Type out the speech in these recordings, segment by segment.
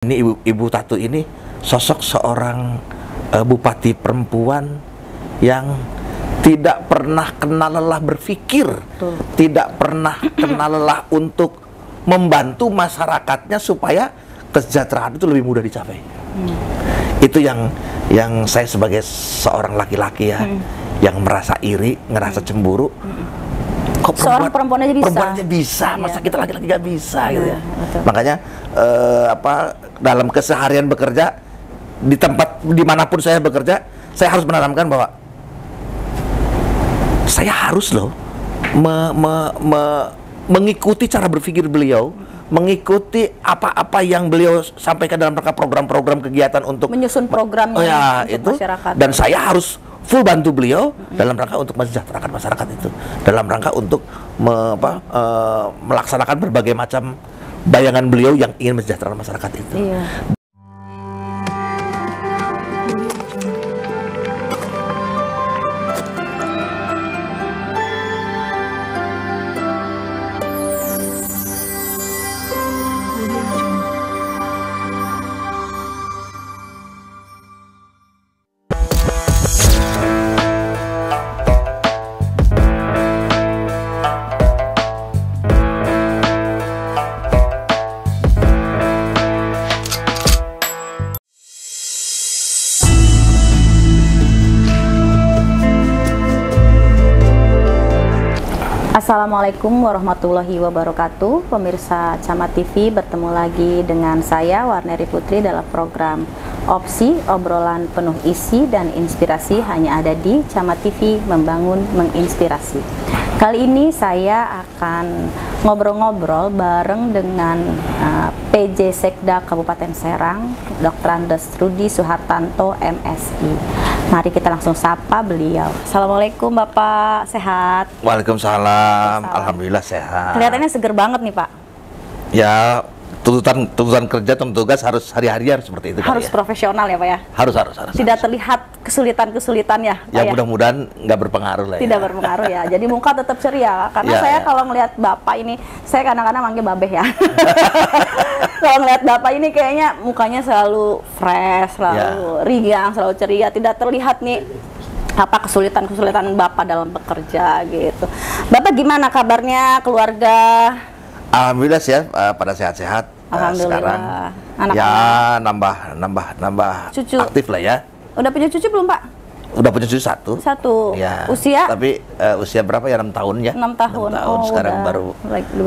Ini Ibu Tatu ini sosok seorang bupati perempuan yang tidak pernah kenal lelah berpikir, tidak pernah kenal lelah untuk membantu masyarakatnya supaya kesejahteraan itu lebih mudah dicapai. Itu yang saya sebagai seorang laki-laki ya, yang merasa iri, ngerasa cemburu. Kok seorang perempuan aja bisa? Perempuannya bisa, masa iya. kita laki-laki nggak bisa gitu ya. Betul. Makanya dalam keseharian bekerja di tempat dimanapun saya bekerja, saya harus menanamkan bahwa saya harus loh mengikuti cara berpikir beliau, mengikuti apa-apa yang beliau sampaikan dalam rangka program-program kegiatan untuk menyusun programnya untuk masyarakat. Dan saya harus full bantu beliau dalam rangka untuk mensejahterakan masyarakat itu, dalam rangka untuk melaksanakan berbagai macam bayangan beliau yang ingin mensejahterakan masyarakat itu. Iya. Assalamualaikum warahmatullahi wabarakatuh. Pemirsa Camat TV, bertemu lagi dengan saya Warneri Putri dalam program Opsi, obrolan penuh isi dan inspirasi hanya ada di Camat TV, membangun menginspirasi. Kali ini saya akan ngobrol-ngobrol bareng dengan PJ Sekda Kabupaten Serang, Dr. Andes Rudi Suhartanto, MSI. Mari kita langsung sapa beliau. Assalamualaikum Bapak, sehat? Waalaikumsalam. Alhamdulillah sehat. Kelihatannya seger banget nih Pak. Ya, tuntutan kerja, tugas harus hari-hari harus seperti itu. Harus profesional ya Pak ya? Harus. Tidak terlihat kesulitan-kesulitan ya Pak ya? Mudah-mudahan nggak berpengaruh lah ya. Tidak berpengaruh ya, jadi muka tetap ceria. Karena saya kalau ngelihat Bapak ini, saya kadang-kadang manggil Babeh ya. Kalau ngelihat Bapak ini kayaknya mukanya selalu fresh, selalu riang, selalu ceria. Tidak terlihat nih apa kesulitan-kesulitan Bapak dalam bekerja gitu. Bapak gimana kabarnya, keluarga? Alhamdulillah ya, pada sehat-sehat. Sekarang ya nambah cucu aktif lah ya. Udah punya cucu belum Pak? Udah punya cucu satu ya. Usia? Tapi usia berapa ya? 6 tahun ya. 6 tahun. 6 tahun. Sekarang baru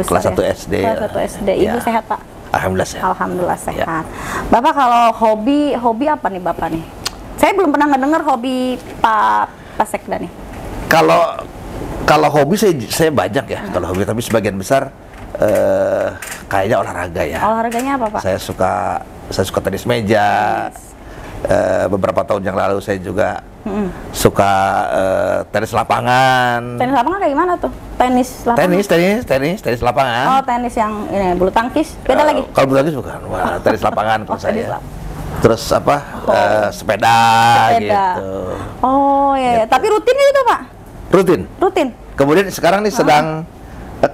kelas 1 SD. Kelas 1 SD. Ibu sehat Pak? Alhamdulillah sehat. Alhamdulillah sehat. Bapak kalau hobi apa nih Bapak nih? Saya belum pernah ngedengar hobi Pak Sekda nih. Kalau hobi saya banyak ya. Kalau hobi, tapi sebagian besar kayaknya olahraga ya. Olahraganya apa Pak? Saya suka tenis meja. Beberapa tahun yang lalu saya juga suka tenis lapangan. Tenis lapangan kayak gimana tuh? Tenis lapangan. Oh, tenis yang ini bulu tangkis. Beda lagi. Kalau bulu tangkis bukan. Wah, tenis lapangan kalau saya. Terus sepeda gitu. Oh iya, gitu. Tapi rutin itu Pak? Rutin. Kemudian sekarang nih sedang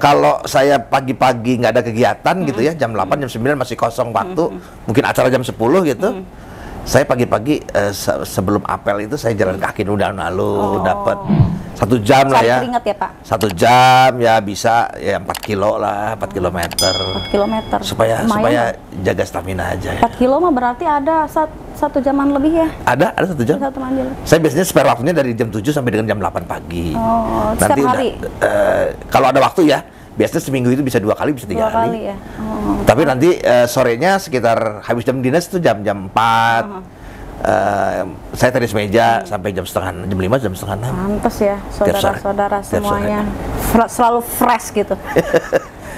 kalau saya pagi-pagi nggak ada kegiatan gitu ya, jam 8, jam 9 masih kosong waktu, mungkin acara jam 10 gitu, saya pagi-pagi sebelum apel itu saya jalan kaki dulu dapat 1 jam lah ya. Keringat ya Pak? 1 jam ya bisa ya 4 kilo lah, 4 kilometer. 4 kilometer. Supaya jaga stamina aja ya. 4 kilo mah berarti ada 1 jaman lebih ya? Ada 1 jam. Saya biasanya spare waktunya dari jam 7 sampai dengan jam 8 pagi. Oh, nanti setiap hari? Kalau ada waktu ya, biasanya seminggu itu bisa 2 kali, bisa 3 kali. Ya? Tapi nanti sorenya sekitar habis jam dinas itu jam 4. Saya tenis meja sampai jam 5, jam setengah 6. Pantes ya, saudara-saudara semuanya selalu fresh gitu.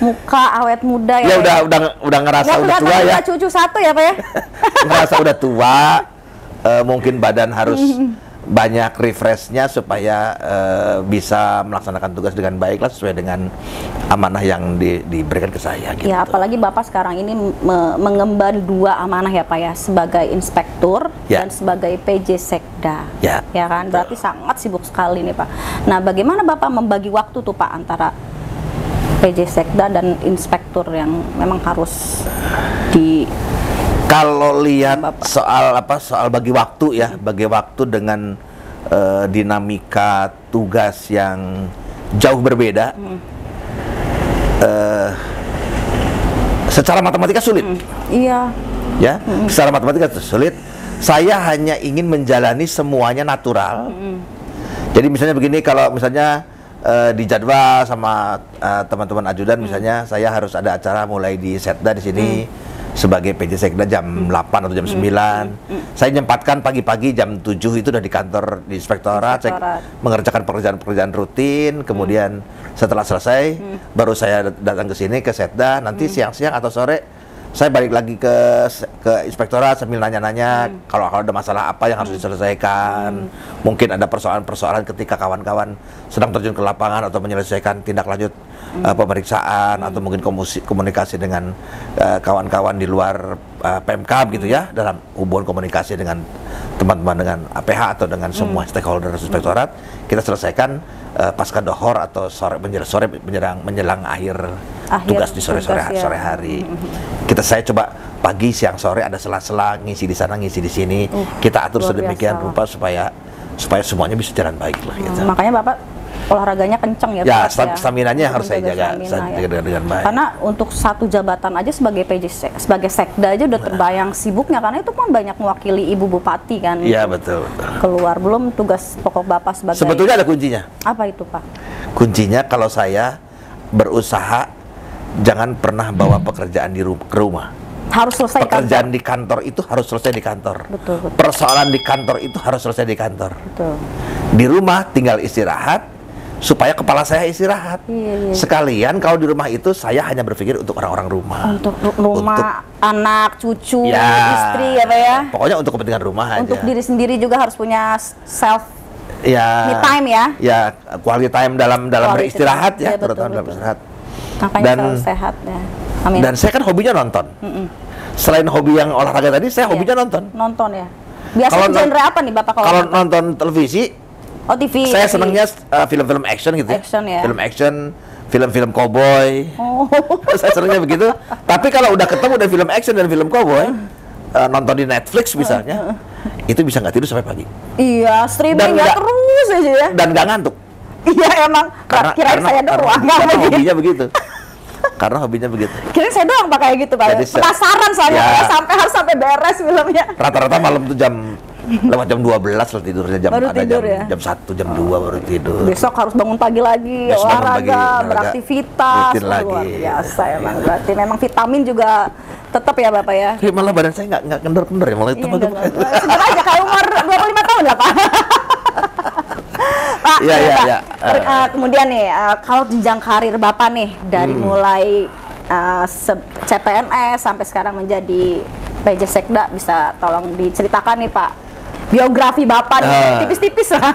Muka awet muda ya. Ya udah ngerasa udah tua ya. Cucu 1 ya Pak ya. Ngerasa udah tua, mungkin badan harus banyak refreshnya supaya bisa melaksanakan tugas dengan baik lah, sesuai dengan amanah yang diberikan ke saya gitu. Ya, apalagi Bapak sekarang ini mengemban 2 amanah ya Pak ya, sebagai inspektur dan sebagai PJ Sekda. Ya kan, berarti sangat sibuk sekali nih Pak. Nah, bagaimana Bapak membagi waktu tuh Pak antara PJ Sekda dan inspektur yang memang harus Kalau lihat Bapak? soal bagi waktu ya, bagi waktu dengan dinamika tugas yang jauh berbeda, secara matematika sulit. Iya. Ya, secara matematika sulit. Saya hanya ingin menjalani semuanya natural. Jadi misalnya begini, kalau misalnya di jadwal sama teman-teman ajudan, misalnya saya harus ada acara mulai di Setda di sini sebagai PJ Sekda jam 8 atau jam 9. Saya nyempatkan pagi-pagi jam 7 itu udah di kantor di inspektorat, saya mengerjakan pekerjaan-pekerjaan rutin, kemudian setelah selesai baru saya datang ke sini ke Setda, nanti siang-siang atau sore saya balik lagi ke inspektorat sambil nanya-nanya kalau ada masalah apa yang harus diselesaikan. Mungkin ada persoalan-persoalan ketika kawan-kawan sedang terjun ke lapangan atau menyelesaikan tindak lanjut pemeriksaan, atau mungkin komunikasi dengan kawan-kawan di luar Pemkab gitu ya, dalam hubungan komunikasi dengan teman-teman dengan APH atau dengan semua stakeholder inspektorat, kita selesaikan pasca dohor atau menjelang akhir tugas di sore hari. Saya coba pagi, siang, sore ada sela-sela ngisi di sana, ngisi di sini. Kita atur sedemikian rupa supaya semuanya bisa jalan baik lah. Gitu. Makanya Bapak olahraganya kenceng ya. Ya, staminanya harus saya jaga dengan baik. Karena untuk satu jabatan aja sebagai sebagai sekda aja udah terbayang sibuknya, karena itu kan banyak mewakili Ibu Bupati kan. Iya, betul. Keluar, belum tugas pokok Bapak sebagai. Sebetulnya ada kuncinya. Apa itu, Pak? Kuncinya kalau saya berusaha jangan pernah bawa pekerjaan ke rumah. Harus selesai pekerjaan di kantor itu harus selesai di kantor. Betul. Persoalan di kantor itu harus selesai di kantor. Betul. Di rumah tinggal istirahat supaya kepala saya istirahat. Iya. Sekalian kalau di rumah itu saya hanya berpikir untuk orang-orang rumah. Untuk rumah, anak, cucu, istri ya Pak ya. Pokoknya untuk kepentingan rumah aja. Untuk diri sendiri juga harus punya self me time ya. Ya, quality time dalam beristirahat ya, terutama dalam istirahat. Makanya selalu sehat ya. Amin. Dan saya kan hobinya nonton. Selain hobi yang olahraga tadi, saya hobinya nonton. Nonton ya. Biasanya genre apa nih Bapak kalau nonton televisi? Oh, TV. Saya senangnya film-film action gitu ya. Film action, film-film cowboy. Saya senangnya begitu. Tapi kalau udah ketemu dengan film action dan film cowboy, nonton di Netflix misalnya, itu bisa nggak tidur sampai pagi. Iya, streaming ya terus aja ya. Dan nggak ngantuk. Iya emang. Karena saya doang. Karena hobinya begitu. Karena hobinya begitu. Kira saya doang pakai gitu Pak. Penasaran soalnya harus sampai beres filmnya. Rata-rata malam tuh lewat jam 12 lah tidurnya, jam 1, jam 2 baru tidur. Besok harus bangun pagi lagi, olahraga, beraktivitas. Luar biasa emang. Berarti memang vitamin juga tetap ya Bapak ya. Malah badan saya nggak kendor-kendor ya, malah tambah gemuk. Sebentar aja kayak umur 25 tahun lah Pak. Pak, kemudian nih, kalau jenjang karir Bapak nih dari mulai CPNS sampai sekarang menjadi PJ Sekda, bisa tolong diceritakan nih Pak biografi Bapak tipis-tipis lah.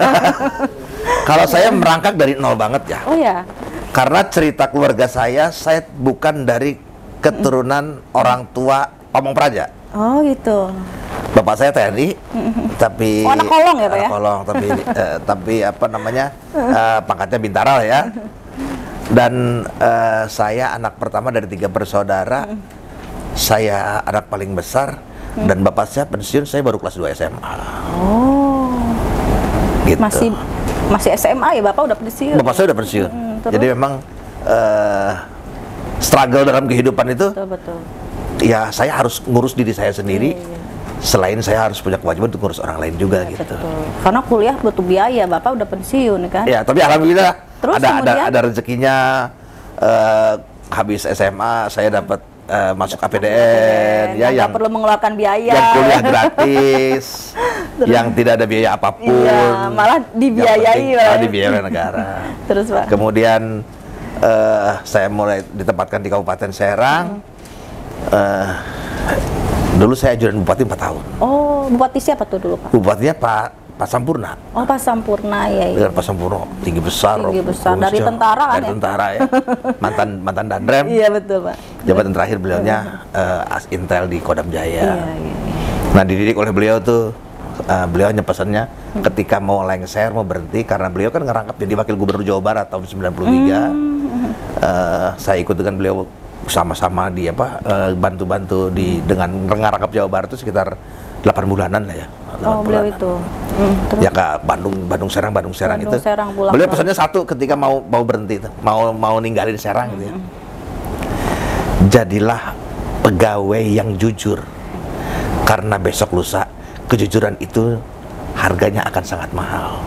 Kalau saya merangkak dari nol banget ya. Oh ya. Karena cerita keluarga saya bukan dari keturunan orang tua pamong praja. Oh gitu. Bapak saya TNI, tapi anak kolong ya Pak ya? Kolong, tapi apa namanya, pangkatnya bintara ya. Dan saya anak pertama dari 3 bersaudara. Saya anak paling besar, dan bapak saya pensiun, saya baru kelas 2 SMA. Oh. Gitu. Masih SMA ya, Bapak udah pensiun? Bapak saya udah pensiun. Jadi memang struggle dalam kehidupan itu. Betul. Ya, saya harus ngurus diri saya sendiri. Selain saya harus punya kewajiban untuk ngurus orang lain juga gitu. Betul. Karena kuliah butuh biaya, Bapak udah pensiun kan? Ya, tapi alhamdulillah ada rezekinya. Habis SMA saya dapat masuk APDN ya, yang perlu mengeluarkan biaya, yang kuliah gratis, yang tidak ada biaya apapun. Iya, malah dibiayai oleh negara. Terus Pak. Kemudian saya mulai ditempatkan di Kabupaten Serang. Dulu saya ajudan bupati 4 tahun. Oh, bupati siapa tuh dulu Pak? Bupatinya Pak Sampurna. Oh, Pak Sampurna ya. Dengan Pak Sampurna, tinggi besar dari tentara kan? Dari tentara ya. mantan Dandrem. Iya betul Pak. Jabatan terakhir beliaunya Intel di Kodam Jaya. Iya. Nah, dididik oleh beliau tuh, beliau hanya pesannya ketika mau lengser, mau berhenti, karena beliau kan ngerangkap jadi wakil gubernur Jawa Barat tahun 93. Saya ikut dengan beliau sama-sama di bantu-bantu di dengan ngarangkap Jawa Barat itu sekitar 8 bulanan lah ya. Oh, beliau itu. Terus? Ya ke Bandung Serang itu. Serang, beliau pesannya satu ketika mau berhenti itu, mau ninggalin Serang gitu ya. Jadilah pegawai yang jujur. Karena besok lusa kejujuran itu harganya akan sangat mahal.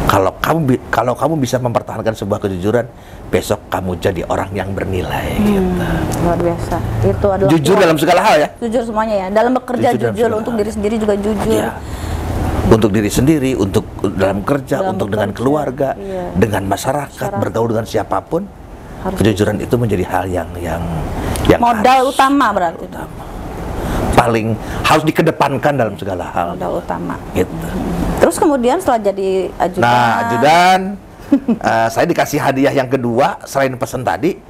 Kalau kamu bisa mempertahankan sebuah kejujuran, besok kamu jadi orang yang bernilai. Gitu. Luar biasa. Itu adalah jujur dalam segala hal ya. Jujur semuanya ya. Dalam bekerja jujur untuk diri sendiri juga jujur. Ya. Untuk diri sendiri, untuk dalam kerja, untuk dengan keluarga, dengan masyarakat, bergaul dengan siapapun. Kejujuran itu menjadi hal yang modal utama berarti. Paling harus dikedepankan dalam segala hal. Modal utama. Gitu. Terus kemudian setelah jadi ajudan. Nah, ajudan, saya dikasih hadiah yang kedua selain pesan tadi,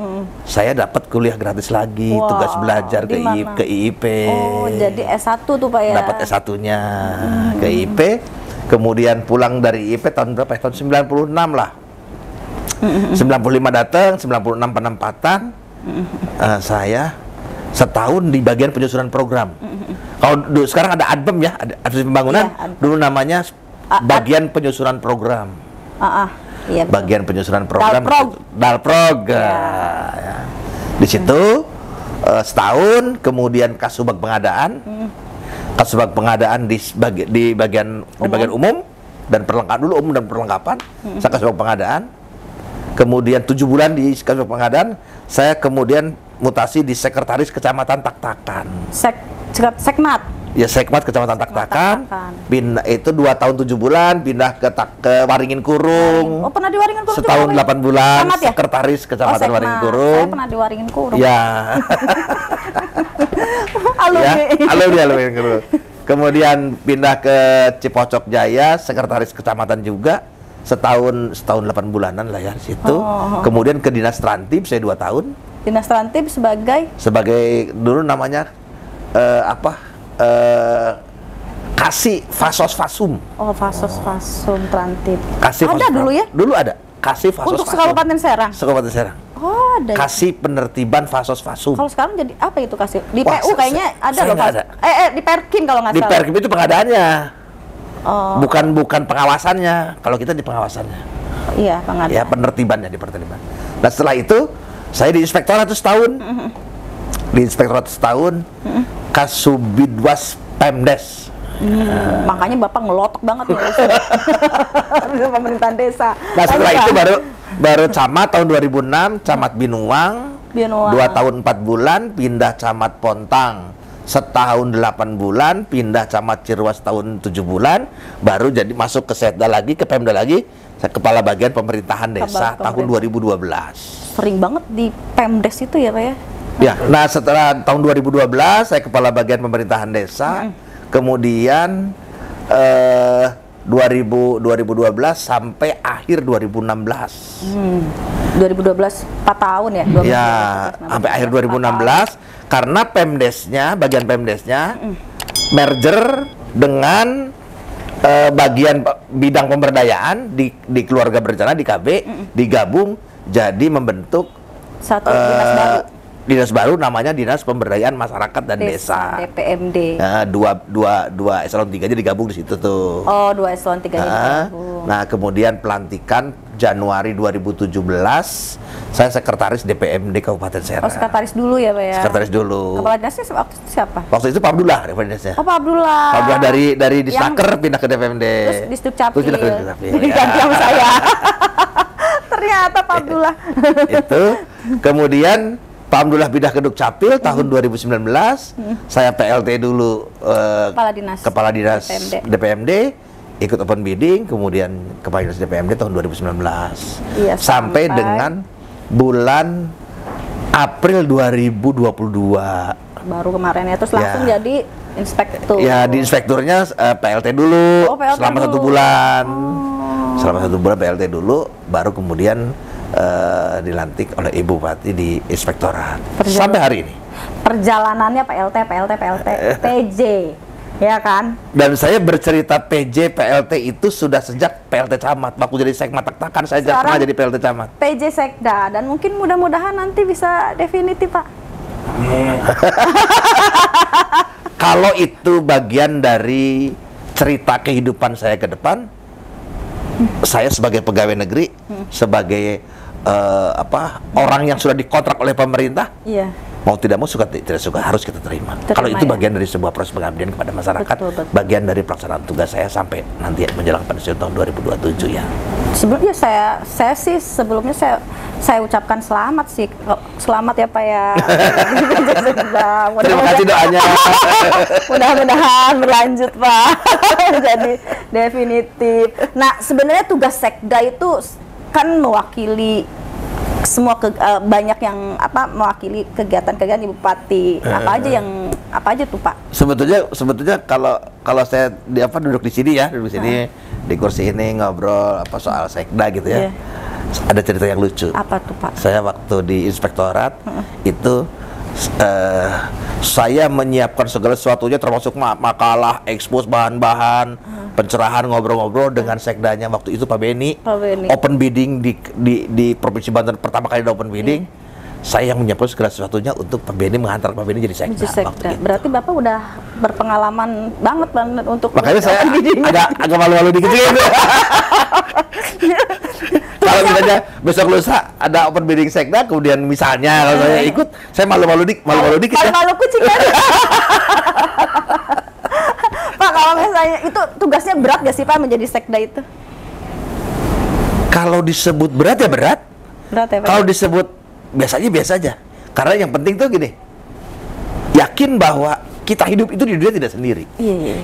saya dapat kuliah gratis lagi, tugas belajar ke IIP. Oh, jadi S1 tuh Pak ya? Dapat S1-nya ke IIP, kemudian pulang dari IIP tahun berapa? Tahun 96 lah. 95 datang, 96 penempatan, saya setahun di bagian penyusunan program. Kalau sekarang ada ADPEM ya, administrasi pembangunan, dulu namanya bagian penyusunan program. Iya, bagian penyusunan program. Dalprog. Ya. Di situ setahun, kemudian Kasubag pengadaan. Kasubag pengadaan di bagian umum dan perlengkapan. Saya Kasubag pengadaan. Kemudian 7 bulan di Kasubag pengadaan, saya kemudian mutasi di sekretaris kecamatan Tak-Takan. Sekmat. Ya, Sekmat kecamatan Tak-Takan. Pindah itu 2 tahun 7 bulan, pindah ke Waringin Kurung. Oh, pernah di Waringin Kurung. Setahun 8 bulan, Sekmat, ya? sekretaris kecamatan Waringin Kurung. Saya pernah di Waringin Kurung. Ya. Alumni Kurung. Kemudian pindah ke Cipocok Jaya, sekretaris kecamatan juga. Setahun 8 bulanan lah ya di situ. Kemudian ke Dinas Trantib saya 2 tahun. Dinas Trantib sebagai dulu namanya Kasih Fasos Fasum. Oh, Fasos Fasum Trantib. Kasih ada dulu ya? Dulu ada. Kasih Fasos untuk Kabupaten Serang. Kabupaten Serang. Oh, ada. Kasih Penertiban Fasos Fasum. Kalau sekarang jadi apa itu kasih? Di PU kayaknya ada loh. Di Perkim kalau nggak salah. Di Perkim itu pengadaannya. Oh. Bukan pengawasannya. Kalau kita di pengawasannya. Iya, pengadaan. Ya, penertibannya di penertiban. Dan setelah itu saya di inspektorat setahun. Di inspektorat setahun. Kasubidwas Pemdes. Makanya Bapak ngelotok banget nih pemerintahan desa. Nah, setelah itu baru camat tahun 2006, camat Binuang. 2 tahun 4 bulan pindah camat Pontang. Setahun 8 bulan pindah camat Cirwas tahun 7 bulan, baru jadi masuk ke Setda lagi, ke Pemda lagi, saya kepala bagian pemerintahan desa tahun 2012. Sering banget di Pemdes itu ya Pak ya? Ya, nah setelah tahun 2012 saya kepala bagian pemerintahan desa, kemudian 2012 sampai akhir 2016. 2012 4 tahun ya? 2012, ya, sampai akhir 2016 karena Pemdesnya, bagian Pemdesnya merger dengan bagian bidang pemberdayaan di keluarga berencana di KB digabung jadi membentuk satu dinas baru. Dinas baru namanya Dinas Pemberdayaan Masyarakat dan Desa. DPMD. Nah, dua eselon 3 aja digabung di situ tuh. Oh, 2 eselon 3 digabung. Nah, kemudian pelantikan Januari 2017, saya sekretaris DPMD Kabupaten Serang. Oh, sekretaris dulu ya, Pak ya? Sekretaris dulu. Kepala dinasnya waktu itu siapa? Waktu itu Pak Abdullah dinasnya. Oh, Pak Abdullah. Pak Abdullah dari Disnaker pindah ke DPMD. Terus di Sdukcapil. Terus pindah ke Dukcapil. Jadi ganti sama saya. Ternyata Pak Abdullah. Itu. Kemudian Pak Abdullah pindah ke Dukcapil tahun 2019. Saya PLT dulu Kepala Dinas DPMD, ikut open bidding, kemudian Kepala Dinas DPMD tahun 2019. Iya, sampai dengan bulan April 2022. Baru kemarin ya, terus langsung jadi inspektur. Ya, di inspekturnya PLT dulu selama 1 bulan. Selama 1 bulan PLT dulu, baru kemudian dilantik oleh Ibu Bupati di inspektorat sampai hari ini. Perjalanannya PLT, PJ. Ya kan? Dan saya bercerita PJ PLT itu sudah sejak PLT Camat. Waktu jadi Sekma Tak-Takan saya pernah jadi PLT Camat. PJ Sekda, dan mungkin mudah-mudahan nanti bisa definitif, Pak. Kalau itu bagian dari cerita kehidupan saya ke depan, saya sebagai pegawai negeri, sebagai orang yang sudah dikontrak oleh pemerintah, mau tidak mau suka tidak suka harus kita terima. Kalau itu bagian dari sebuah proses pengabdian kepada masyarakat, betul. Bagian dari pelaksanaan tugas saya sampai nanti menjelang pensiun tahun 2027 ya. Sebelumnya saya sih sebelumnya saya ucapkan selamat sih, selamat ya Pak ya. Terima kasih doanya. Mudah-mudahan berlanjut Pak. Jadi definitif. Nah sebenarnya tugas Sekda itu kan mewakili semua banyak yang mewakili kegiatan-kegiatan Ibu Bupati. Apa aja tuh Pak? Sebetulnya kalau saya duduk di sini di kursi ini ngobrol soal Sekda gitu ya. Ada cerita yang lucu. Apa tuh Pak? Saya waktu di inspektorat itu saya menyiapkan segala sesuatunya termasuk makalah, ekspos, bahan-bahan, pencerahan, ngobrol-ngobrol dengan Sekdanya waktu itu Pak Beni. Open bidding di Provinsi Banten pertama kali ada open bidding. Saya yang menyiapkan segala sesuatunya untuk Pak Beni, mengantar Pak Beni jadi Sekda. Waktu itu. Berarti Bapak udah berpengalaman banget untuk makanya saya agak malu-malu dikit gitu. Kalau misalnya besok lusa ada open bidding Sekda, kemudian misalnya kalau saya ikut, saya malu-malu dikit ya. Malu kucing kan? Pak, kalau misalnya itu tugasnya berat gak sih Pak menjadi Sekda itu? Kalau disebut berat ya berat. Berat ya Pak? Kalau disebut biasa aja. Karena yang penting tuh gini, yakin bahwa kita hidup itu di dunia tidak sendiri.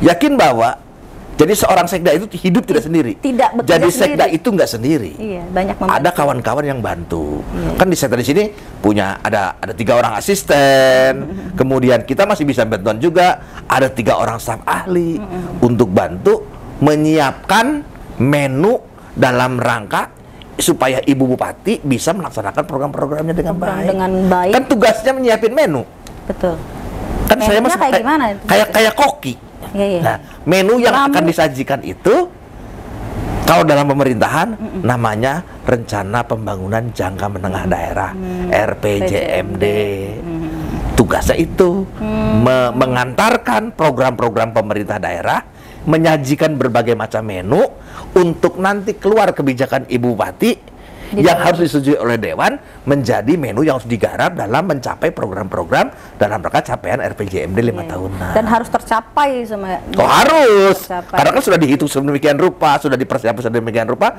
Yakin bahwa jadi seorang Sekda itu hidup tidak sendiri. Jadi Sekda itu nggak sendiri. Banyak membantu. Ada kawan-kawan yang bantu. Kan di Sekda di sini punya ada 3 orang asisten. Kemudian kita masih bisa bantuan juga. Ada 3 orang staf ahli untuk bantu menyiapkan menu dalam rangka supaya Ibu Bupati bisa melaksanakan program-programnya dengan baik. Kan tugasnya menyiapin menu. Betul. Kan saya masih kayak koki. Nah, menu yang akan disajikan itu kalau dalam pemerintahan namanya Rencana Pembangunan Jangka Menengah Daerah, RPJMD. Tugasnya itu mengantarkan program-program pemerintah daerah, menyajikan berbagai macam menu untuk nanti keluar kebijakan Ibu Bupati yang harus disetujui oleh Dewan menjadi menu yang harus digarap dalam mencapai program-program dalam rangka capaian RPJMD 5 tahunan. Dan harus tercapai sama. Harus. Karena kan sudah dihitung sedemikian rupa, sudah dipersiapkan sedemikian rupa,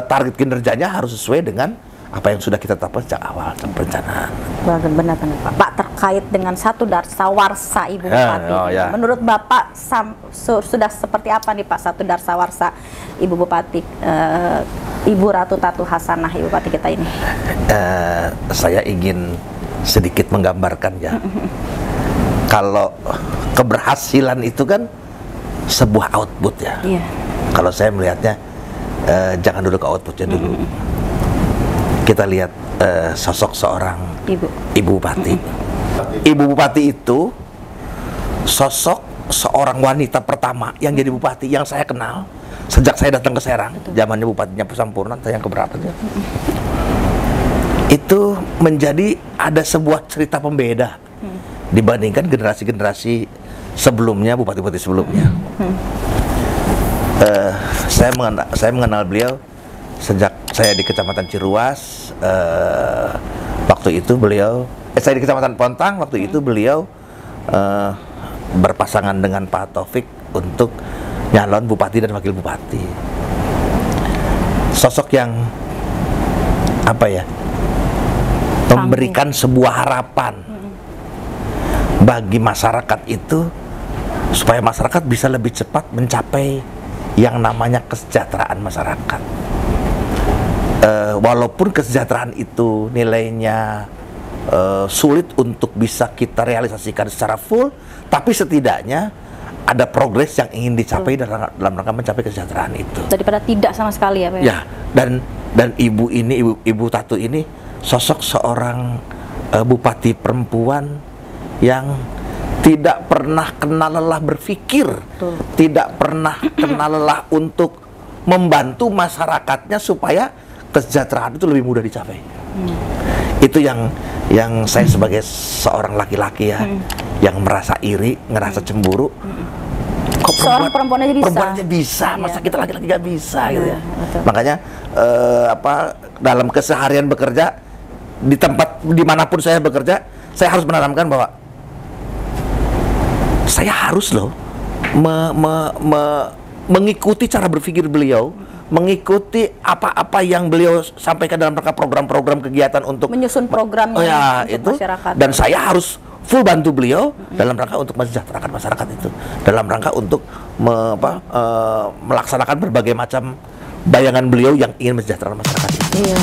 target kinerjanya harus sesuai dengan apa yang sudah kita tetapkan sejak awal dalam perencanaan. Benar Pak. Pak, terkait dengan satu darsawarsa Ibu Bupati. Menurut Bapak sudah seperti apa nih Pak satu darsawarsa Ibu Bupati, Ibu Ratu Tatu Hasanah Ibu Bupati kita ini? Saya ingin sedikit menggambarkan ya. Kalau keberhasilan itu kan sebuah output ya. Kalau saya melihatnya jangan dulu ke outputnya dulu. Kita lihat sosok seorang Ibu Bupati. Ibu Bupati itu sosok seorang wanita pertama yang jadi bupati yang saya kenal sejak saya datang ke Serang. Zamannya Bupatinya Pesampurnan, yang keberapa dia. Itu menjadi ada sebuah cerita pembeda dibandingkan generasi-generasi sebelumnya, bupati-bupati sebelumnya. Saya mengenal beliau sejak saya di Kecamatan Ciruas. Waktu itu beliau, saya di Kecamatan Pontang. Waktu itu beliau berpasangan dengan Pak Taufik untuk nyalon bupati dan wakil bupati. Sosok yang memberikan sebuah harapan bagi masyarakat itu supaya masyarakat bisa lebih cepat mencapai yang namanya kesejahteraan masyarakat. Walaupun kesejahteraan itu nilainya sulit untuk bisa kita realisasikan secara full, tapi setidaknya ada progres yang ingin dicapai dalam rangka mencapai kesejahteraan itu. Daripada tidak sama sekali ya Pak? Ya, dan Ibu Tatu ini sosok seorang bupati perempuan yang tidak pernah kenal lelah berpikir, tidak pernah kenal lelah untuk membantu masyarakatnya supaya kesejahteraan itu lebih mudah dicapai. Itu yang saya sebagai seorang laki-laki ya, yang merasa iri, ngerasa cemburu. Kok seorang perempuan aja bisa? Perempuan aja bisa, masa kita laki-laki nggak bisa gitu ya. Betul. Makanya dalam keseharian bekerja di tempat dimanapun saya bekerja, saya harus menanamkan bahwa saya harus loh mengikuti cara berpikir beliau, mengikuti apa-apa yang beliau sampaikan dalam rangka program-program kegiatan untuk menyusun program untuk itu, masyarakat. dan saya harus full bantu beliau dalam rangka untuk mensejahterakan masyarakat itu, dalam rangka untuk melaksanakan berbagai macam bayangan beliau yang ingin mensejahterakan masyarakat itu. Iya.